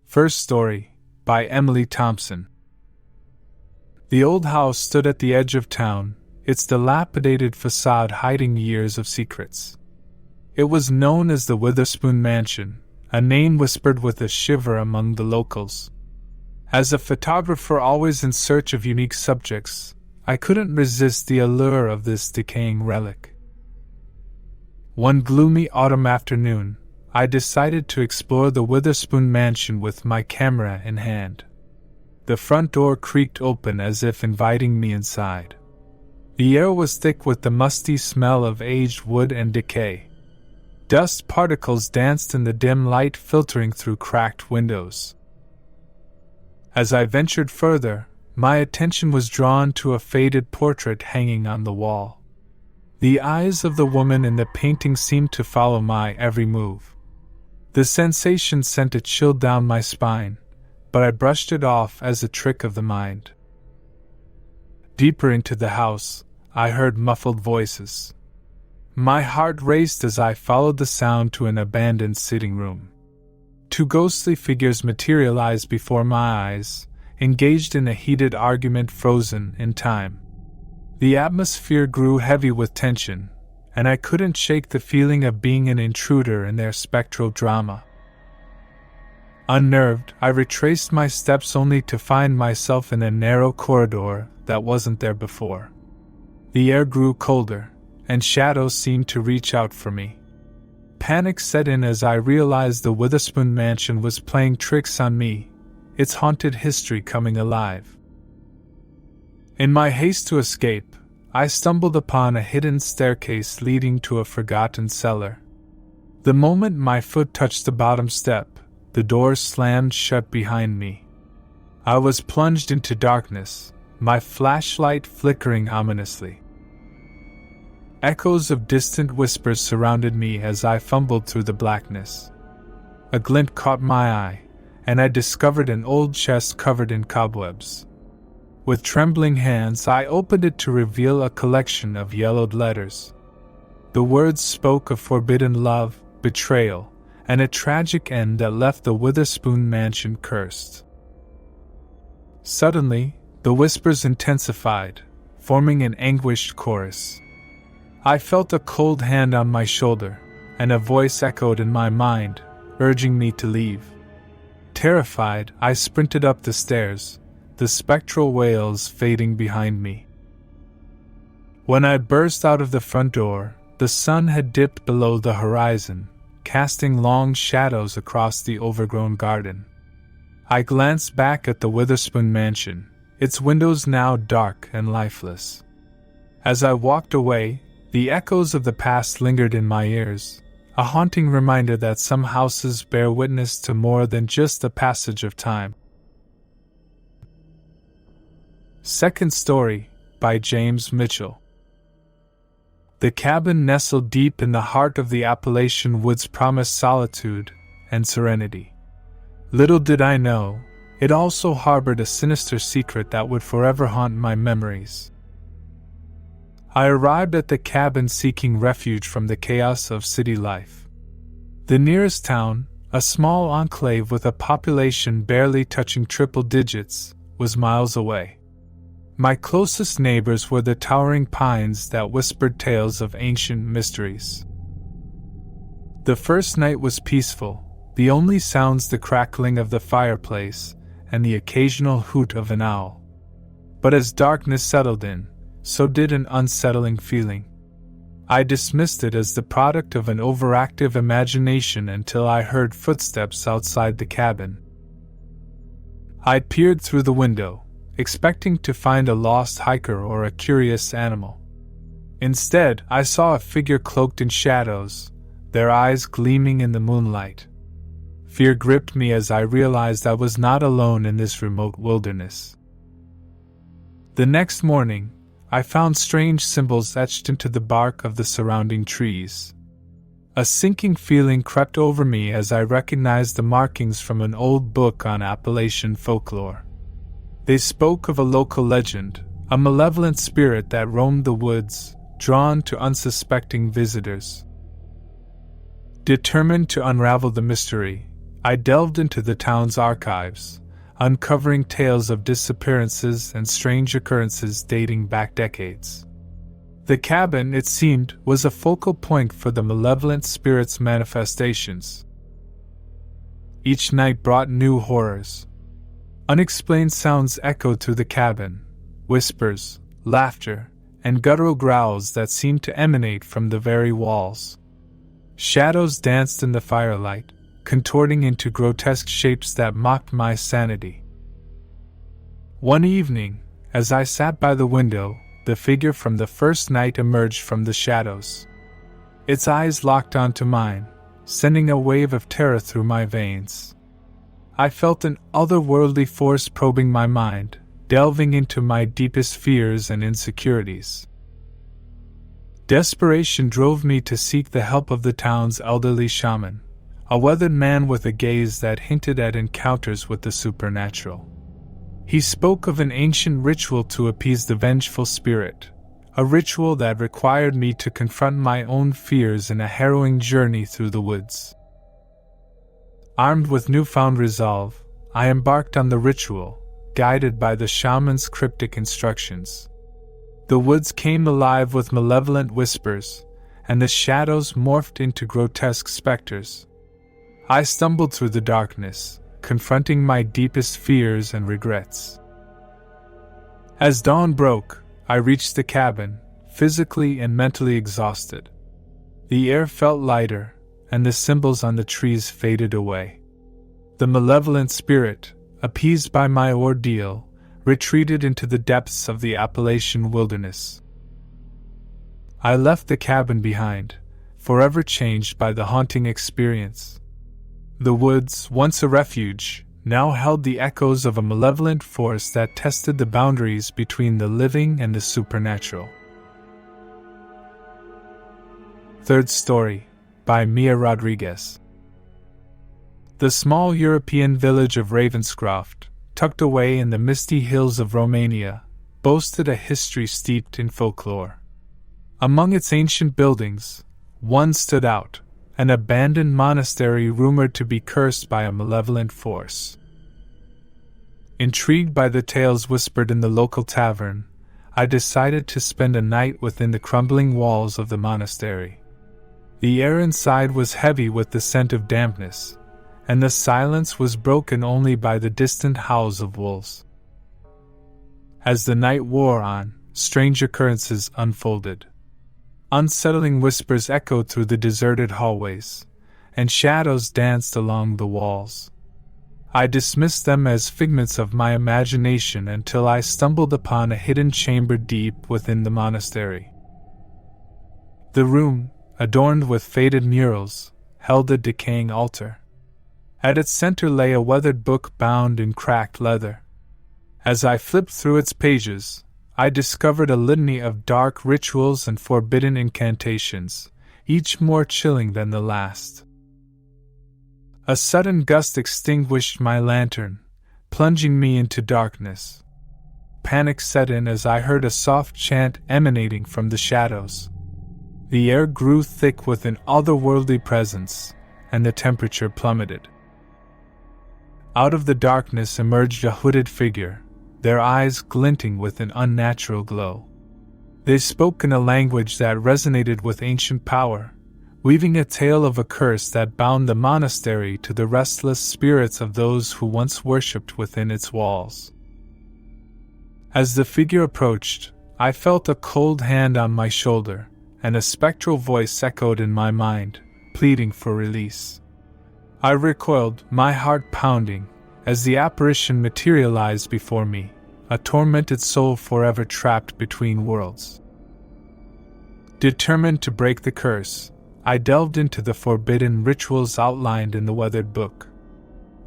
First story, by Emily Thompson. The old house stood at the edge of town, its dilapidated facade hiding years of secrets. It was known as the Witherspoon Mansion, a name whispered with a shiver among the locals. As a photographer always in search of unique subjects, I couldn't resist the allure of this decaying relic. One gloomy autumn afternoon, I decided to explore the Witherspoon Mansion with my camera in hand. The front door creaked open as if inviting me inside. The air was thick with the musty smell of aged wood and decay. Dust particles danced in the dim light filtering through cracked windows. As I ventured further, my attention was drawn to a faded portrait hanging on the wall. The eyes of the woman in the painting seemed to follow my every move. The sensation sent a chill down my spine, but I brushed it off as a trick of the mind. Deeper into the house, I heard muffled voices. My heart raced as I followed the sound to an abandoned sitting room. Two ghostly figures materialized before my eyes, engaged in a heated argument frozen in time. The atmosphere grew heavy with tension, and I couldn't shake the feeling of being an intruder in their spectral drama. Unnerved, I retraced my steps only to find myself in a narrow corridor that wasn't there before. The air grew colder, and shadows seemed to reach out for me. Panic set in as I realized the Witherspoon Mansion was playing tricks on me, its haunted history coming alive. In my haste to escape, I stumbled upon a hidden staircase leading to a forgotten cellar. The moment my foot touched the bottom step, the door slammed shut behind me. I was plunged into darkness, my flashlight flickering ominously. Echoes of distant whispers surrounded me as I fumbled through the blackness. A glint caught my eye, and I discovered an old chest covered in cobwebs. With trembling hands, I opened it to reveal a collection of yellowed letters. The words spoke of forbidden love, betrayal, and a tragic end that left the Witherspoon Mansion cursed. Suddenly, the whispers intensified, forming an anguished chorus. I felt a cold hand on my shoulder, and a voice echoed in my mind, urging me to leave. Terrified, I sprinted up the stairs, the spectral wails fading behind me. When I burst out of the front door, the sun had dipped below the horizon, casting long shadows across the overgrown garden. I glanced back at the Witherspoon Mansion, its windows now dark and lifeless. As I walked away, the echoes of the past lingered in my ears, a haunting reminder that some houses bear witness to more than just the passage of time. Second story, by James Mitchell. The cabin nestled deep in the heart of the Appalachian woods promised solitude and serenity. Little did I know, it also harbored a sinister secret that would forever haunt my memories. I arrived at the cabin seeking refuge from the chaos of city life. The nearest town, a small enclave with a population barely touching triple digits, was miles away. My closest neighbors were the towering pines that whispered tales of ancient mysteries. The first night was peaceful, the only sounds the crackling of the fireplace and the occasional hoot of an owl. But as darkness settled in, so did an unsettling feeling. I dismissed it as the product of an overactive imagination until I heard footsteps outside the cabin. I peered through the window, expecting to find a lost hiker or a curious animal. Instead, I saw a figure cloaked in shadows, their eyes gleaming in the moonlight. Fear gripped me as I realized I was not alone in this remote wilderness. The next morning, I found strange symbols etched into the bark of the surrounding trees. A sinking feeling crept over me as I recognized the markings from an old book on Appalachian folklore. They spoke of a local legend, a malevolent spirit that roamed the woods, drawn to unsuspecting visitors. Determined to unravel the mystery, I delved into the town's archives, uncovering tales of disappearances and strange occurrences dating back decades. The cabin, it seemed, was a focal point for the malevolent spirit's manifestations. Each night brought new horrors. Unexplained sounds echoed through the cabin, whispers, laughter, and guttural growls that seemed to emanate from the very walls. Shadows danced in the firelight, contorting into grotesque shapes that mocked my sanity. One evening, as I sat by the window, the figure from the first night emerged from the shadows. Its eyes locked onto mine, sending a wave of terror through my veins. I felt an otherworldly force probing my mind, delving into my deepest fears and insecurities. Desperation drove me to seek the help of the town's elderly shaman, a weathered man with a gaze that hinted at encounters with the supernatural. He spoke of an ancient ritual to appease the vengeful spirit, a ritual that required me to confront my own fears in a harrowing journey through the woods. Armed with newfound resolve, I embarked on the ritual, guided by the shaman's cryptic instructions. The woods came alive with malevolent whispers, and the shadows morphed into grotesque specters. I stumbled through the darkness, confronting my deepest fears and regrets. As dawn broke, I reached the cabin, physically and mentally exhausted. The air felt lighter, and the symbols on the trees faded away. The malevolent spirit, appeased by my ordeal, retreated into the depths of the Appalachian wilderness. I left the cabin behind, forever changed by the haunting experience. The woods, once a refuge, now held the echoes of a malevolent force that tested the boundaries between the living and the supernatural. Third story, by Mia Rodriguez. The small European village of Ravenscroft, tucked away in the misty hills of Romania, boasted a history steeped in folklore. Among its ancient buildings, one stood out, an abandoned monastery rumored to be cursed by a malevolent force. Intrigued by the tales whispered in the local tavern, I decided to spend a night within the crumbling walls of the monastery. The air inside was heavy with the scent of dampness, and the silence was broken only by the distant howls of wolves. As the night wore on, strange occurrences unfolded. Unsettling whispers echoed through the deserted hallways, and shadows danced along the walls. I dismissed them as figments of my imagination until I stumbled upon a hidden chamber deep within the monastery. The room, adorned with faded murals, held a decaying altar. At its center lay a weathered book bound in cracked leather. As I flipped through its pages, I discovered a litany of dark rituals and forbidden incantations, each more chilling than the last. A sudden gust extinguished my lantern, plunging me into darkness. Panic set in as I heard a soft chant emanating from the shadows. The air grew thick with an otherworldly presence, and the temperature plummeted. Out of the darkness emerged a hooded figure, their eyes glinting with an unnatural glow. They spoke in a language that resonated with ancient power, weaving a tale of a curse that bound the monastery to the restless spirits of those who once worshipped within its walls. As the figure approached, I felt a cold hand on my shoulder, and a spectral voice echoed in my mind, pleading for release. I recoiled, my heart pounding, as the apparition materialized before me, a tormented soul forever trapped between worlds. Determined to break the curse, I delved into the forbidden rituals outlined in the weathered book.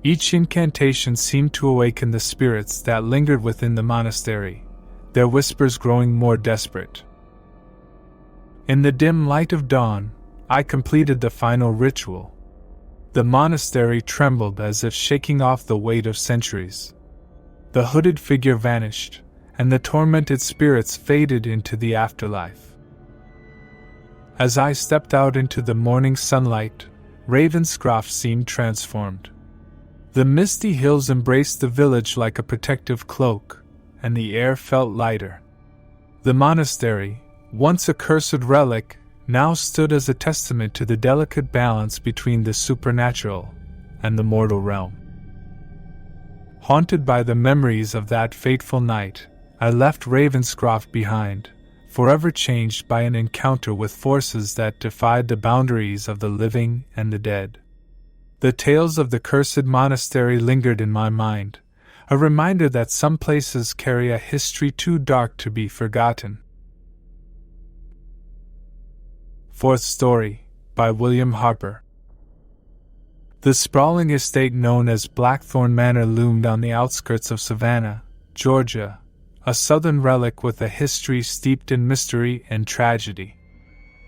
Each incantation seemed to awaken the spirits that lingered within the monastery, their whispers growing more desperate. In the dim light of dawn, I completed the final ritual. The monastery trembled as if shaking off the weight of centuries. The hooded figure vanished, and the tormented spirits faded into the afterlife. As I stepped out into the morning sunlight, Ravenscroft seemed transformed. The misty hills embraced the village like a protective cloak, and the air felt lighter. The monastery, once a cursed relic, now stood as a testament to the delicate balance between the supernatural and the mortal realm. Haunted by the memories of that fateful night, I left Ravenscroft behind, forever changed by an encounter with forces that defied the boundaries of the living and the dead. The tales of the cursed monastery lingered in my mind, a reminder that some places carry a history too dark to be forgotten. Fourth story, by William Harper. The sprawling estate known as Blackthorn Manor loomed on the outskirts of Savannah, Georgia, a southern relic with a history steeped in mystery and tragedy.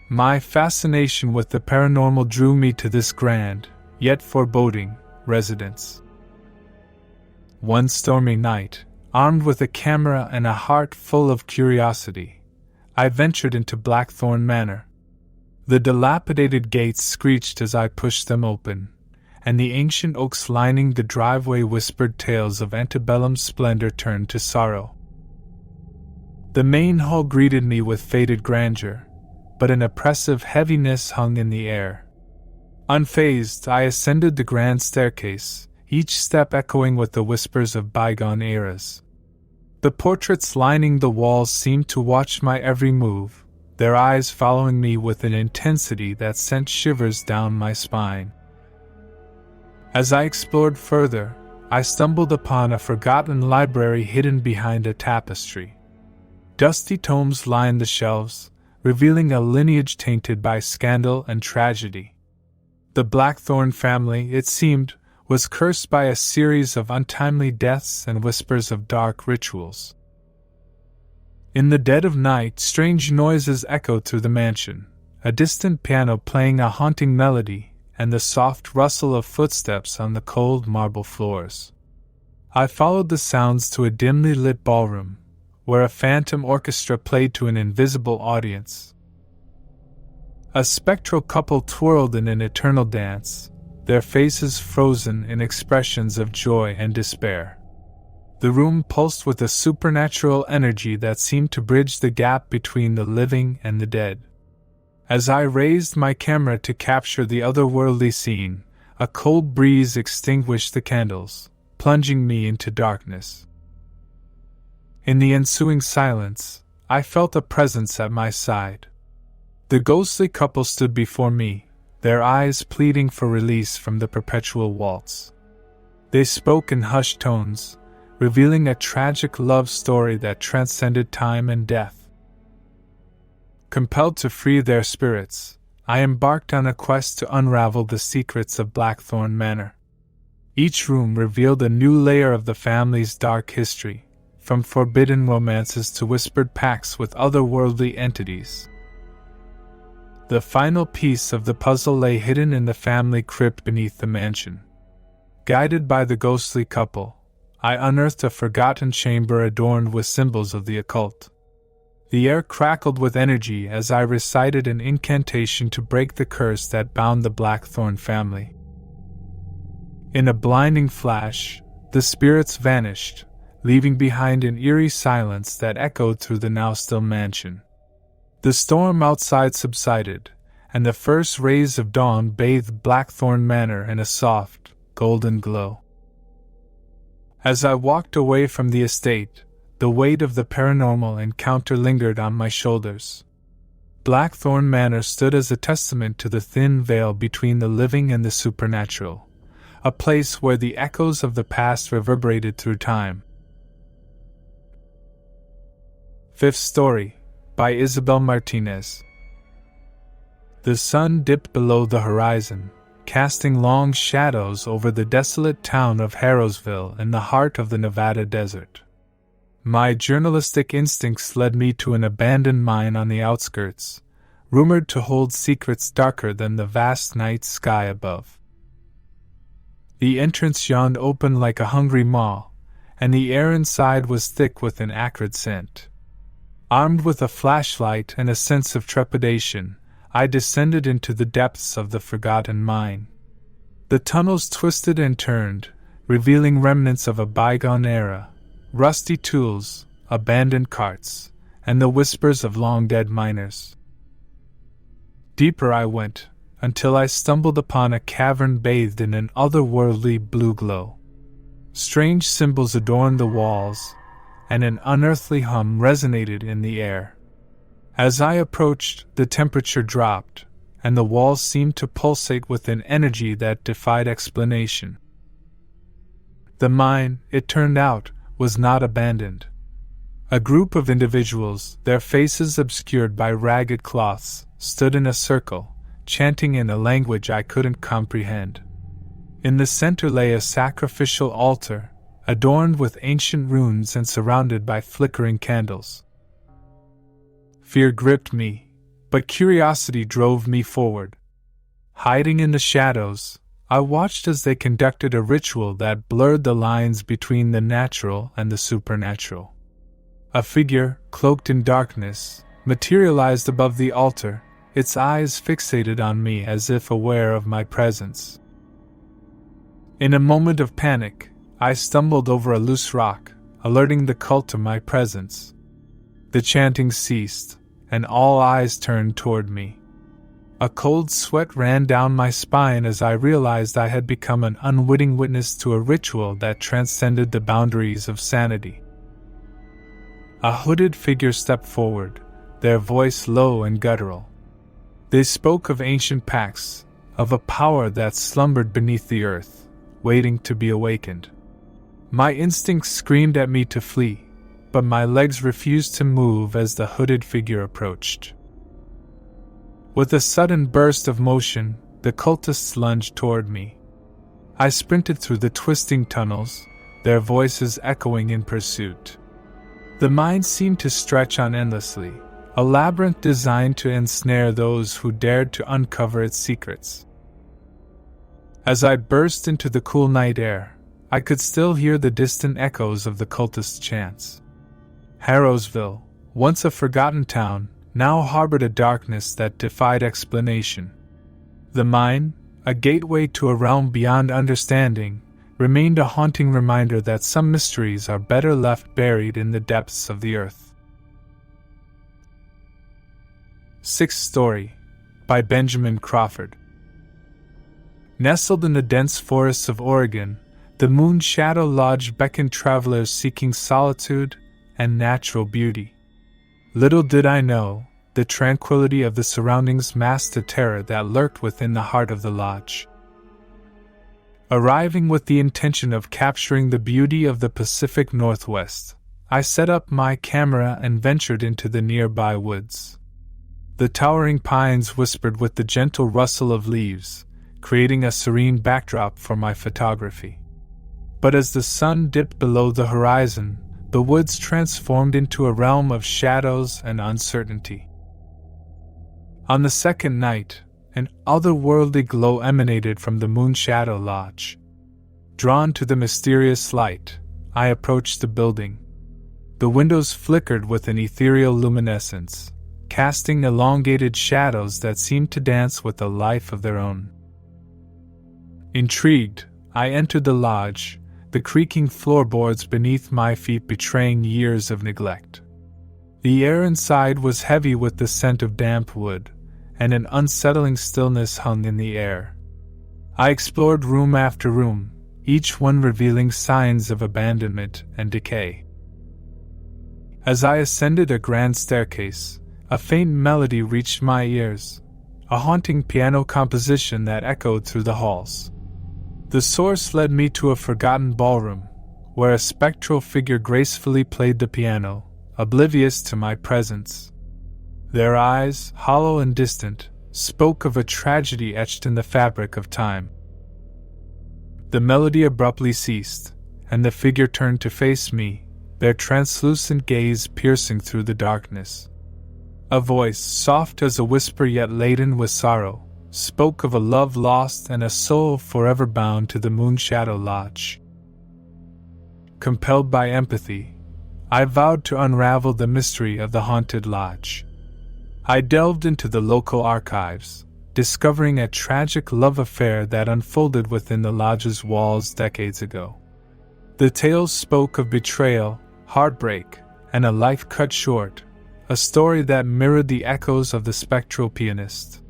My fascination with the paranormal drew me to this grand, yet foreboding, residence. One stormy night, armed with a camera and a heart full of curiosity, I ventured into Blackthorn Manor. The dilapidated gates screeched as I pushed them open, and the ancient oaks lining the driveway whispered tales of antebellum splendor turned to sorrow. The main hall greeted me with faded grandeur, but an oppressive heaviness hung in the air. Unfazed, I ascended the grand staircase, each step echoing with the whispers of bygone eras. The portraits lining the walls seemed to watch my every move, their eyes following me with an intensity that sent shivers down my spine. As I explored further, I stumbled upon a forgotten library hidden behind a tapestry. Dusty tomes lined the shelves, revealing a lineage tainted by scandal and tragedy. The Blackthorn family, it seemed, was cursed by a series of untimely deaths and whispers of dark rituals. In the dead of night, strange noises echoed through the mansion, a distant piano playing a haunting melody, and the soft rustle of footsteps on the cold marble floors. I followed the sounds to a dimly lit ballroom, where a phantom orchestra played to an invisible audience. A spectral couple twirled in an eternal dance, their faces frozen in expressions of joy and despair. The room pulsed with a supernatural energy that seemed to bridge the gap between the living and the dead. As I raised my camera to capture the otherworldly scene, a cold breeze extinguished the candles, plunging me into darkness. In the ensuing silence, I felt a presence at my side. The ghostly couple stood before me, their eyes pleading for release from the perpetual waltz. They spoke in hushed tones, revealing a tragic love story that transcended time and death. Compelled to free their spirits, I embarked on a quest to unravel the secrets of Blackthorn Manor. Each room revealed a new layer of the family's dark history, from forbidden romances to whispered pacts with otherworldly entities. The final piece of the puzzle lay hidden in the family crypt beneath the mansion. Guided by the ghostly couple, I unearthed a forgotten chamber adorned with symbols of the occult. The air crackled with energy as I recited an incantation to break the curse that bound the Blackthorn family. In a blinding flash, the spirits vanished, leaving behind an eerie silence that echoed through the now-still mansion. The storm outside subsided, and the first rays of dawn bathed Blackthorn Manor in a soft, golden glow. As I walked away from the estate, the weight of the paranormal encounter lingered on my shoulders. Blackthorn Manor stood as a testament to the thin veil between the living and the supernatural, a place where the echoes of the past reverberated through time. Fifth story, by Isabel Martinez. The sun dipped below the horizon, casting long shadows over the desolate town of Harrowsville in the heart of the Nevada desert. My journalistic instincts led me to an abandoned mine on the outskirts, rumored to hold secrets darker than the vast night sky above. The entrance yawned open like a hungry maw, and the air inside was thick with an acrid scent. Armed with a flashlight and a sense of trepidation, I descended into the depths of the forgotten mine. The tunnels twisted and turned, revealing remnants of a bygone era, rusty tools, abandoned carts, and the whispers of long-dead miners. Deeper I went, until I stumbled upon a cavern bathed in an otherworldly blue glow. Strange symbols adorned the walls, and an unearthly hum resonated in the air. As I approached, the temperature dropped, and the walls seemed to pulsate with an energy that defied explanation. The mine, it turned out, was not abandoned. A group of individuals, their faces obscured by ragged cloths, stood in a circle, chanting in a language I couldn't comprehend. In the center lay a sacrificial altar, adorned with ancient runes and surrounded by flickering candles. Fear gripped me, but curiosity drove me forward. Hiding in the shadows, I watched as they conducted a ritual that blurred the lines between the natural and the supernatural. A figure, cloaked in darkness, materialized above the altar, its eyes fixated on me as if aware of my presence. In a moment of panic, I stumbled over a loose rock, alerting the cult to my presence. The chanting ceased, and all eyes turned toward me. A cold sweat ran down my spine as I realized I had become an unwitting witness to a ritual that transcended the boundaries of sanity. A hooded figure stepped forward, their voice low and guttural. They spoke of ancient pacts, of a power that slumbered beneath the earth, waiting to be awakened. My instincts screamed at me to flee, but my legs refused to move as the hooded figure approached. With a sudden burst of motion, the cultists lunged toward me. I sprinted through the twisting tunnels, their voices echoing in pursuit. The mine seemed to stretch on endlessly, a labyrinth designed to ensnare those who dared to uncover its secrets. As I burst into the cool night air, I could still hear the distant echoes of the cultists' chants. Harrowsville, once a forgotten town, now harbored a darkness that defied explanation. The mine, a gateway to a realm beyond understanding, remained a haunting reminder that some mysteries are better left buried in the depths of the earth. Sixth Story, by Benjamin Crawford. Nestled in the dense forests of Oregon, the Moon Shadow Lodge beckoned travelers seeking solitude and natural beauty. Little did I know, the tranquility of the surroundings masked the terror that lurked within the heart of the lodge. Arriving with the intention of capturing the beauty of the Pacific Northwest, I set up my camera and ventured into the nearby woods. The towering pines whispered with the gentle rustle of leaves, creating a serene backdrop for my photography. But as the sun dipped below the horizon, the woods transformed into a realm of shadows and uncertainty. On the second night, an otherworldly glow emanated from the Moon Shadow Lodge. Drawn to the mysterious light, I approached the building. The windows flickered with an ethereal luminescence, casting elongated shadows that seemed to dance with a life of their own. Intrigued, I entered the lodge, the creaking floorboards beneath my feet betraying years of neglect. The air inside was heavy with the scent of damp wood, and an unsettling stillness hung in the air. I explored room after room, each one revealing signs of abandonment and decay. As I ascended a grand staircase, a faint melody reached my ears, a haunting piano composition that echoed through the halls. The source led me to a forgotten ballroom, where a spectral figure gracefully played the piano, oblivious to my presence. Their eyes, hollow and distant, spoke of a tragedy etched in the fabric of time. The melody abruptly ceased, and the figure turned to face me, their translucent gaze piercing through the darkness. A voice, soft as a whisper yet laden with sorrow, spoke of a love lost and a soul forever bound to the Moon Shadow Lodge. Compelled by empathy, I vowed to unravel the mystery of the haunted lodge. I delved into the local archives, discovering a tragic love affair that unfolded within the lodge's walls decades ago. The tales spoke of betrayal, heartbreak, and a life cut short, a story that mirrored the echoes of the spectral pianist.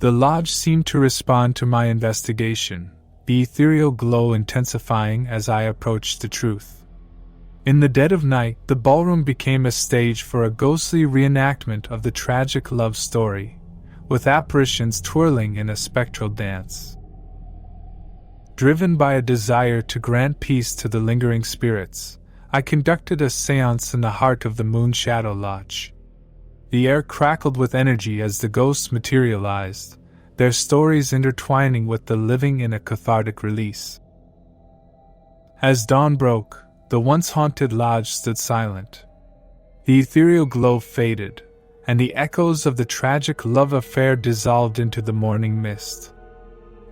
The lodge seemed to respond to my investigation, the ethereal glow intensifying as I approached the truth. In the dead of night, the ballroom became a stage for a ghostly reenactment of the tragic love story, with apparitions twirling in a spectral dance. Driven by a desire to grant peace to the lingering spirits, I conducted a séance in the heart of the Moonshadow Lodge. The air crackled with energy as the ghosts materialized, their stories intertwining with the living in a cathartic release. As dawn broke, the once haunted lodge stood silent. The ethereal glow faded, and the echoes of the tragic love affair dissolved into the morning mist.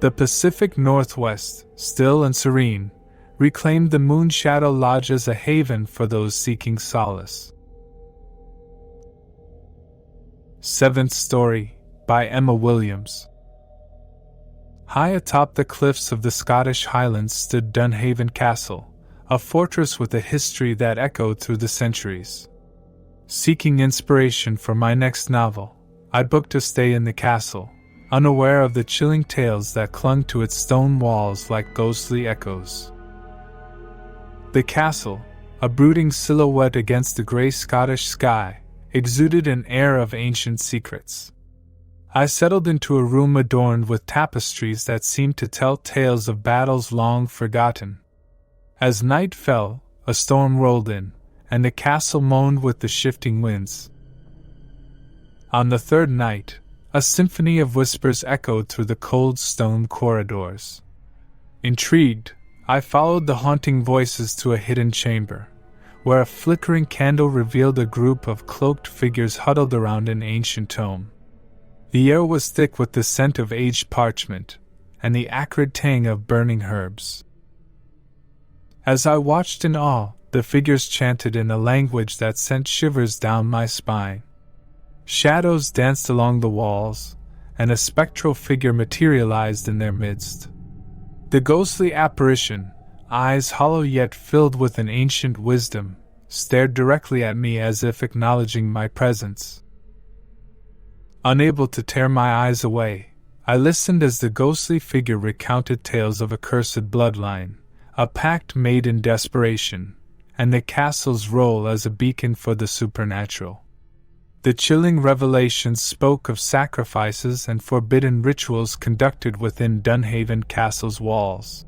The Pacific Northwest, still and serene, reclaimed the Moonshadow Lodge as a haven for those seeking solace. Seventh Story, by Emma Williams. High atop the cliffs of the Scottish Highlands stood Dunhaven Castle, a fortress with a history that echoed through the centuries. Seeking inspiration for my next novel, I booked a stay in the castle, unaware of the chilling tales that clung to its stone walls like ghostly echoes. The castle, a brooding silhouette against the grey Scottish sky, exuded an air of ancient secrets. I settled into a room adorned with tapestries that seemed to tell tales of battles long forgotten. As night fell, a storm rolled in, and the castle moaned with the shifting winds. On the third night, a symphony of whispers echoed through the cold stone corridors. Intrigued, I followed the haunting voices to a hidden chamber, where a flickering candle revealed a group of cloaked figures huddled around an ancient tome. The air was thick with the scent of aged parchment, and the acrid tang of burning herbs. As I watched in awe, the figures chanted in a language that sent shivers down my spine. Shadows danced along the walls, and a spectral figure materialized in their midst. The ghostly apparition, eyes hollow yet filled with an ancient wisdom, stared directly at me as if acknowledging my presence. Unable to tear my eyes away, I listened as the ghostly figure recounted tales of a cursed bloodline, a pact made in desperation, and the castle's role as a beacon for the supernatural. The chilling revelations spoke of sacrifices and forbidden rituals conducted within Dunhaven Castle's walls.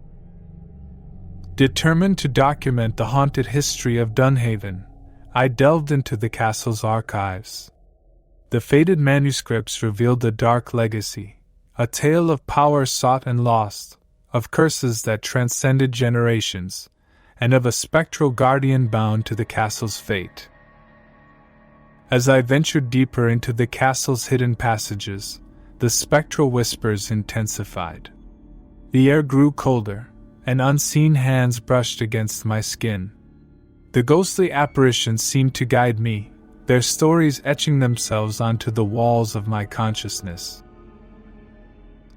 Determined to document the haunted history of Dunhaven, I delved into the castle's archives. The faded manuscripts revealed a dark legacy, a tale of power sought and lost, of curses that transcended generations, and of a spectral guardian bound to the castle's fate. As I ventured deeper into the castle's hidden passages, the spectral whispers intensified. The air grew colder, and unseen hands brushed against my skin. The ghostly apparitions seemed to guide me, their stories etching themselves onto the walls of my consciousness.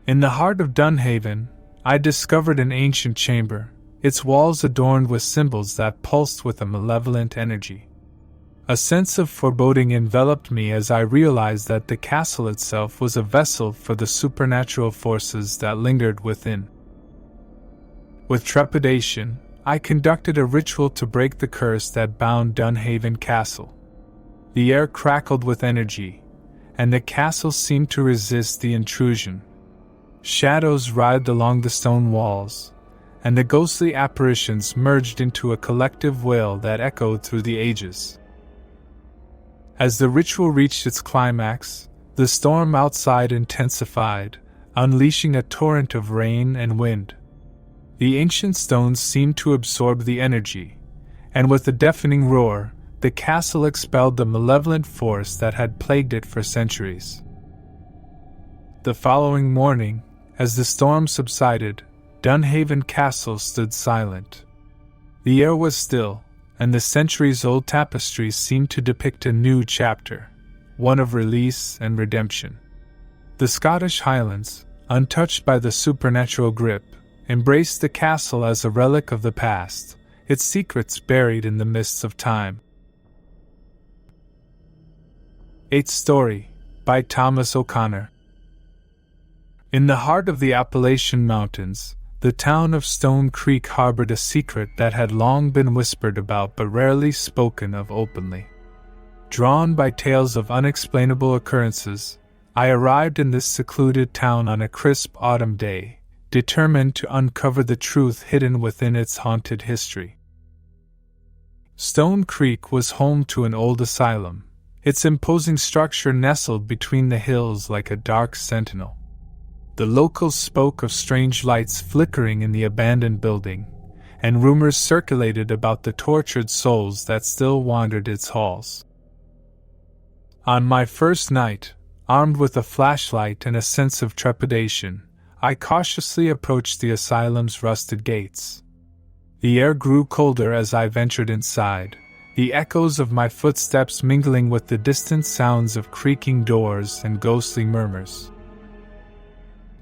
In the heart of Dunhaven, I discovered an ancient chamber, its walls adorned with symbols that pulsed with a malevolent energy. A sense of foreboding enveloped me as I realized that the castle itself was a vessel for the supernatural forces that lingered within. With trepidation, I conducted a ritual to break the curse that bound Dunhaven Castle. The air crackled with energy, and the castle seemed to resist the intrusion. Shadows writhed along the stone walls, and the ghostly apparitions merged into a collective wail that echoed through the ages. As the ritual reached its climax, the storm outside intensified, unleashing a torrent of rain and wind. The ancient stones seemed to absorb the energy, and with a deafening roar, the castle expelled the malevolent force that had plagued it for centuries. The following morning, as the storm subsided, Dunhaven Castle stood silent. The air was still, and the centuries-old tapestries seemed to depict a new chapter, one of release and redemption. The Scottish Highlands, untouched by the supernatural grip, embraced the castle as a relic of the past, its secrets buried in the mists of time. 8th story, by Thomas O'Connor. In the heart of the Appalachian Mountains, the town of Stone Creek harbored a secret that had long been whispered about but rarely spoken of openly. Drawn by tales of unexplainable occurrences, I arrived in this secluded town on a crisp autumn day, determined to uncover the truth hidden within its haunted history. Stone Creek was home to an old asylum, its imposing structure nestled between the hills like a dark sentinel. The locals spoke of strange lights flickering in the abandoned building, and rumors circulated about the tortured souls that still wandered its halls. On my first night, armed with a flashlight and a sense of trepidation, I cautiously approached the asylum's rusted gates. The air grew colder as I ventured inside, the echoes of my footsteps mingling with the distant sounds of creaking doors and ghostly murmurs.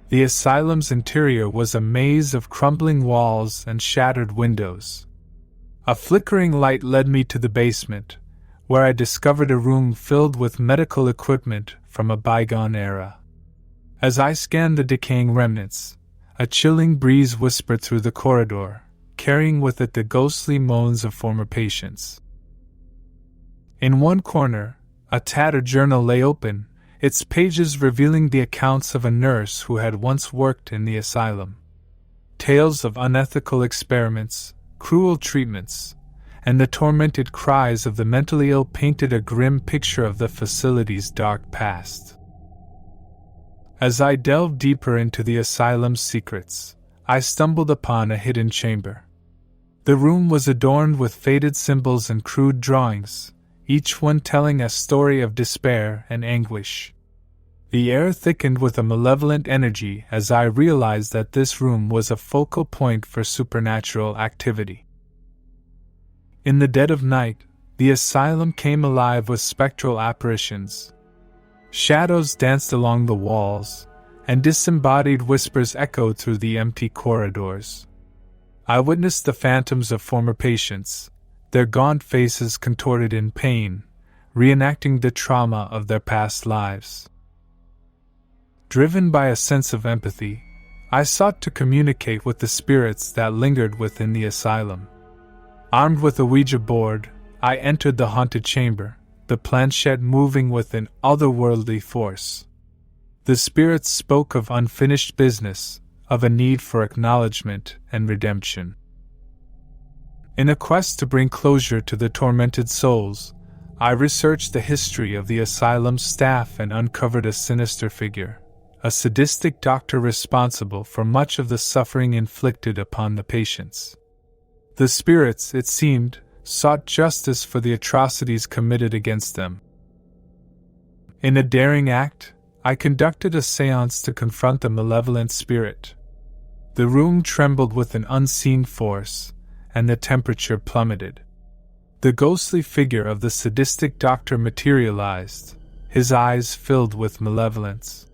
The asylum's interior was a maze of crumbling walls and shattered windows. A flickering light led me to the basement, where I discovered a room filled with medical equipment from a bygone era. As I scanned the decaying remnants, a chilling breeze whispered through the corridor, carrying with it the ghostly moans of former patients. In one corner, a tattered journal lay open, its pages revealing the accounts of a nurse who had once worked in the asylum. Tales of unethical experiments, cruel treatments, and the tormented cries of the mentally ill painted a grim picture of the facility's dark past. As I delved deeper into the asylum's secrets, I stumbled upon a hidden chamber. The room was adorned with faded symbols and crude drawings, each one telling a story of despair and anguish. The air thickened with a malevolent energy as I realized that this room was a focal point for supernatural activity. In the dead of night, the asylum came alive with spectral apparitions. Shadows danced along the walls, and disembodied whispers echoed through the empty corridors. I witnessed the phantoms of former patients, their gaunt faces contorted in pain, reenacting the trauma of their past lives. Driven by a sense of empathy, I sought to communicate with the spirits that lingered within the asylum. Armed with a Ouija board, I entered the haunted chamber, the planchette moving with an otherworldly force. The spirits spoke of unfinished business, of a need for acknowledgement and redemption. In a quest to bring closure to the tormented souls, I researched the history of the asylum's staff and uncovered a sinister figure, a sadistic doctor responsible for much of the suffering inflicted upon the patients. The spirits, it seemed, sought justice for the atrocities committed against them. In a daring act, I conducted a séance to confront the malevolent spirit. The room trembled with an unseen force, and the temperature plummeted. The ghostly figure of the sadistic doctor materialized, his eyes filled with malevolence.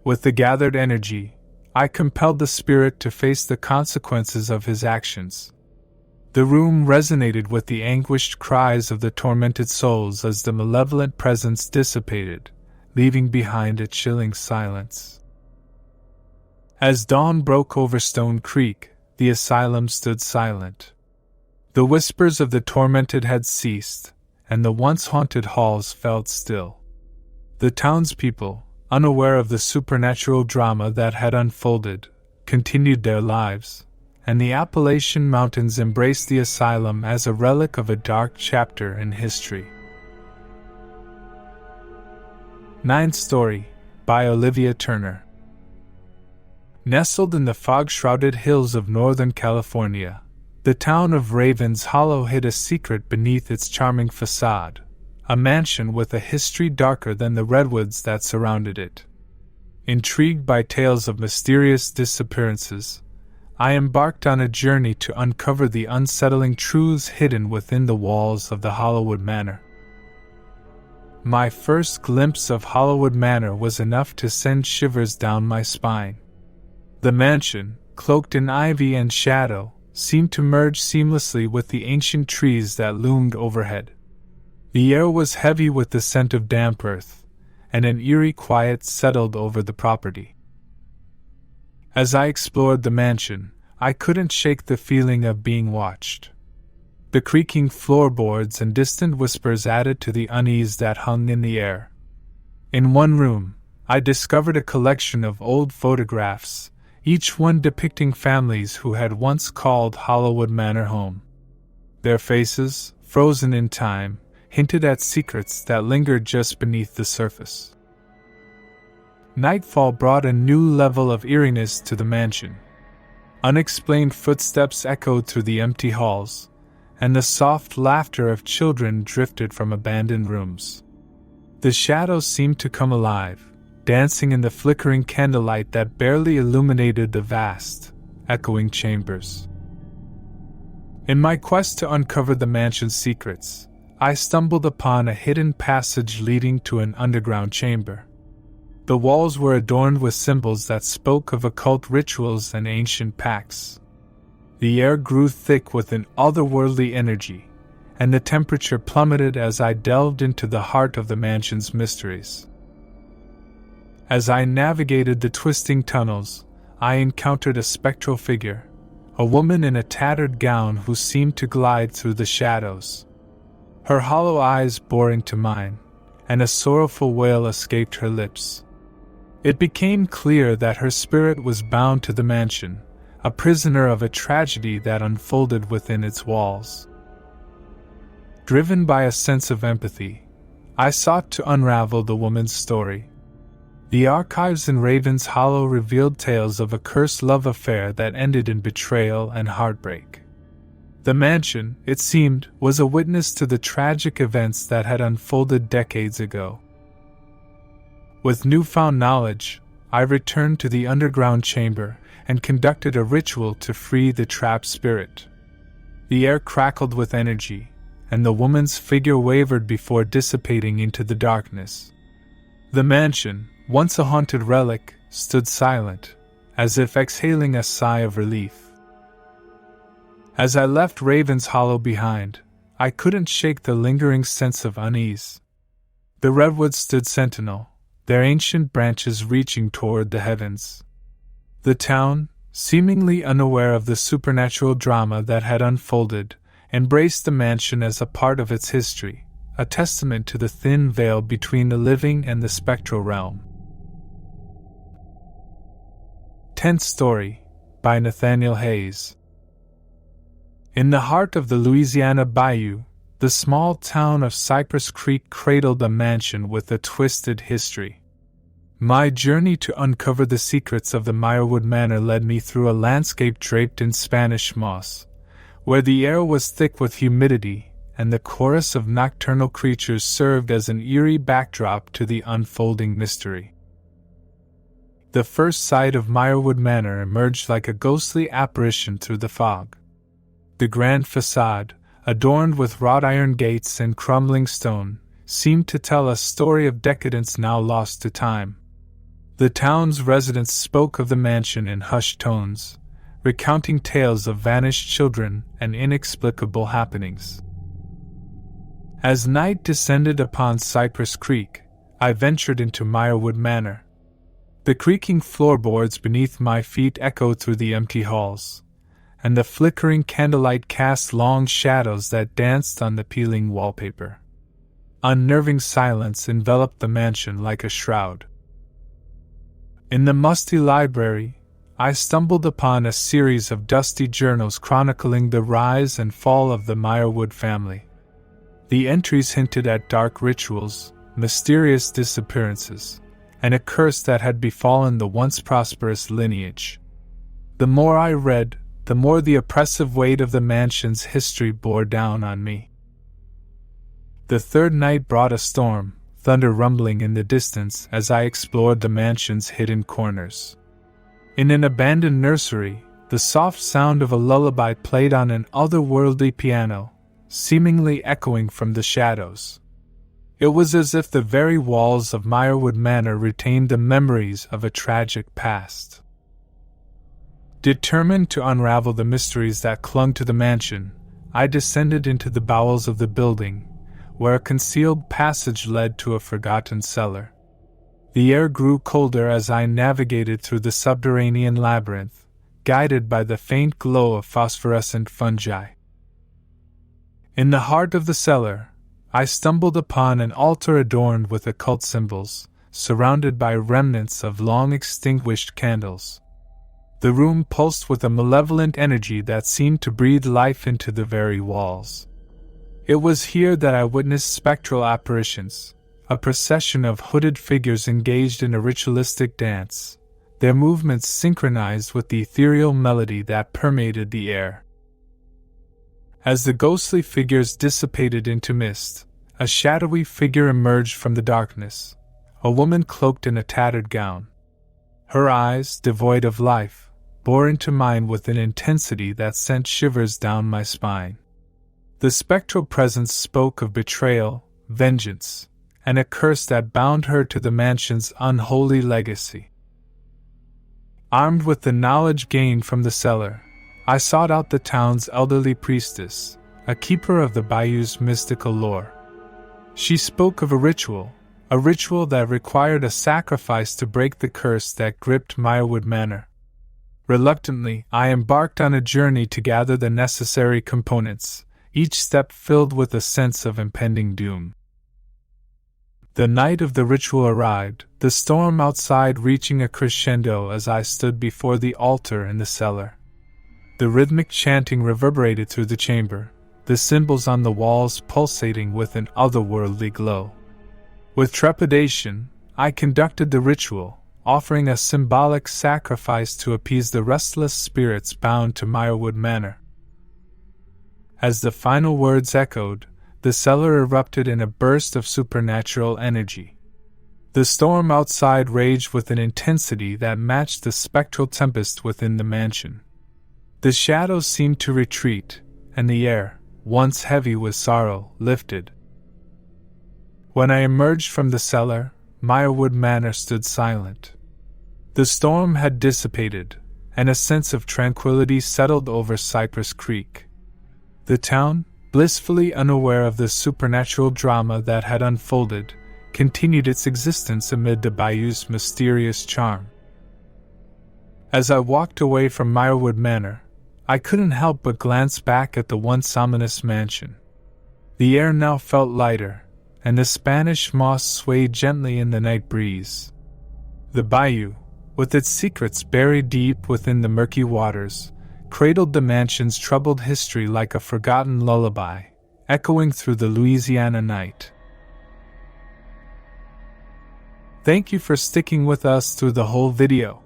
With the gathered energy, I compelled the spirit to face the consequences of his actions. The room resonated with the anguished cries of the tormented souls as the malevolent presence dissipated, leaving behind a chilling silence. As dawn broke over Stone Creek, the asylum stood silent. The whispers of the tormented had ceased, and the once haunted halls felt still. The townspeople, unaware of the supernatural drama that had unfolded, continued their lives, and the Appalachian Mountains embraced the asylum as a relic of a dark chapter in history. 9th story, by Olivia Turner. Nestled in the fog-shrouded hills of Northern California, the town of Ravens Hollow hid a secret beneath its charming facade, a mansion with a history darker than the redwoods that surrounded it. Intrigued by tales of mysterious disappearances, I embarked on a journey to uncover the unsettling truths hidden within the walls of the Hollywood Manor. My first glimpse of Hollywood Manor was enough to send shivers down my spine. The mansion, cloaked in ivy and shadow, seemed to merge seamlessly with the ancient trees that loomed overhead. The air was heavy with the scent of damp earth, and an eerie quiet settled over the property. As I explored the mansion, I couldn't shake the feeling of being watched. The creaking floorboards and distant whispers added to the unease that hung in the air. In one room, I discovered a collection of old photographs, each one depicting families who had once called Hollywood Manor home. Their faces, frozen in time, hinted at secrets that lingered just beneath the surface. Nightfall brought a new level of eeriness to the mansion. Unexplained footsteps echoed through the empty halls, and the soft laughter of children drifted from abandoned rooms. The shadows seemed to come alive, dancing in the flickering candlelight that barely illuminated the vast, echoing chambers. In my quest to uncover the mansion's secrets, I stumbled upon a hidden passage leading to an underground chamber. The walls were adorned with symbols that spoke of occult rituals and ancient pacts. The air grew thick with an otherworldly energy, and the temperature plummeted as I delved into the heart of the mansion's mysteries. As I navigated the twisting tunnels, I encountered a spectral figure, a woman in a tattered gown who seemed to glide through the shadows. Her hollow eyes bore into mine, and a sorrowful wail escaped her lips. It became clear that her spirit was bound to the mansion, a prisoner of a tragedy that unfolded within its walls. Driven by a sense of empathy, I sought to unravel the woman's story. The archives in Raven's Hollow revealed tales of a cursed love affair that ended in betrayal and heartbreak. The mansion, it seemed, was a witness to the tragic events that had unfolded decades ago. With newfound knowledge, I returned to the underground chamber and conducted a ritual to free the trapped spirit. The air crackled with energy, and the woman's figure wavered before dissipating into the darkness. The mansion, once a haunted relic, stood silent, as if exhaling a sigh of relief. As I left Raven's Hollow behind, I couldn't shake the lingering sense of unease. The redwoods stood sentinel, their ancient branches reaching toward the heavens. The town, seemingly unaware of the supernatural drama that had unfolded, embraced the mansion as a part of its history, a testament to the thin veil between the living and the spectral realm. 10th Story, by Nathaniel Hayes. In the heart of the Louisiana Bayou, the small town of Cypress Creek cradled a mansion with a twisted history. My journey to uncover the secrets of the Meyerwood Manor led me through a landscape draped in Spanish moss, where the air was thick with humidity, and the chorus of nocturnal creatures served as an eerie backdrop to the unfolding mystery. The first sight of Meyerwood Manor emerged like a ghostly apparition through the fog. The grand facade, adorned with wrought iron gates and crumbling stone, seemed to tell a story of decadence now lost to time. The town's residents spoke of the mansion in hushed tones, recounting tales of vanished children and inexplicable happenings. As night descended upon Cypress Creek, I ventured into Meyerwood Manor. The creaking floorboards beneath my feet echoed through the empty halls, and the flickering candlelight cast long shadows that danced on the peeling wallpaper. Unnerving silence enveloped the mansion like a shroud. In the musty library, I stumbled upon a series of dusty journals chronicling the rise and fall of the Meyerwood family. The entries hinted at dark rituals, mysterious disappearances, and a curse that had befallen the once prosperous lineage. The more I read, the more the oppressive weight of the mansion's history bore down on me. The third night brought a storm, thunder rumbling in the distance as I explored the mansion's hidden corners. In an abandoned nursery, the soft sound of a lullaby played on an otherworldly piano, seemingly echoing from the shadows. It was as if the very walls of Meyerwood Manor retained the memories of a tragic past. Determined to unravel the mysteries that clung to the mansion, I descended into the bowels of the building, where a concealed passage led to a forgotten cellar. The air grew colder as I navigated through the subterranean labyrinth, guided by the faint glow of phosphorescent fungi. In the heart of the cellar, I stumbled upon an altar adorned with occult symbols, surrounded by remnants of long-extinguished candles. The room pulsed with a malevolent energy that seemed to breathe life into the very walls. It was here that I witnessed spectral apparitions, a procession of hooded figures engaged in a ritualistic dance, their movements synchronized with the ethereal melody that permeated the air. As the ghostly figures dissipated into mist, a shadowy figure emerged from the darkness, a woman cloaked in a tattered gown. Her eyes, devoid of life, bore into mine with an intensity that sent shivers down my spine. The spectral presence spoke of betrayal, vengeance, and a curse that bound her to the mansion's unholy legacy. Armed with the knowledge gained from the cellar, I sought out the town's elderly priestess, a keeper of the bayou's mystical lore. She spoke of a ritual that required a sacrifice to break the curse that gripped Meyerwood Manor. Reluctantly, I embarked on a journey to gather the necessary components, each step filled with a sense of impending doom. The night of the ritual arrived, the storm outside reaching a crescendo as I stood before the altar in the cellar. The rhythmic chanting reverberated through the chamber, the symbols on the walls pulsating with an otherworldly glow. With trepidation, I conducted the ritual, offering a symbolic sacrifice to appease the restless spirits bound to Meyerwood Manor. As the final words echoed, the cellar erupted in a burst of supernatural energy. The storm outside raged with an intensity that matched the spectral tempest within the mansion. The shadows seemed to retreat, and the air, once heavy with sorrow, lifted. When I emerged from the cellar, Meyerwood Manor stood silent. The storm had dissipated, and a sense of tranquility settled over Cypress Creek. The town, blissfully unaware of the supernatural drama that had unfolded, continued its existence amid the bayou's mysterious charm. As I walked away from Meyerwood Manor, I couldn't help but glance back at the once ominous mansion. The air now felt lighter, and the Spanish moss swayed gently in the night breeze. The bayou, with its secrets buried deep within the murky waters, cradled the mansion's troubled history like a forgotten lullaby, echoing through the Louisiana night. Thank you for sticking with us through the whole video.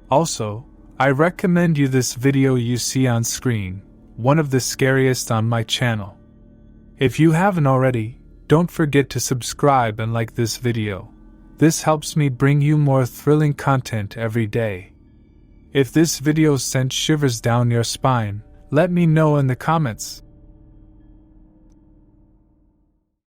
Also, I recommend you this video you see on screen, one of the scariest on my channel. If you haven't already, don't forget to subscribe and like this video. This helps me bring you more thrilling content every day. If this video sent shivers down your spine, let me know in the comments.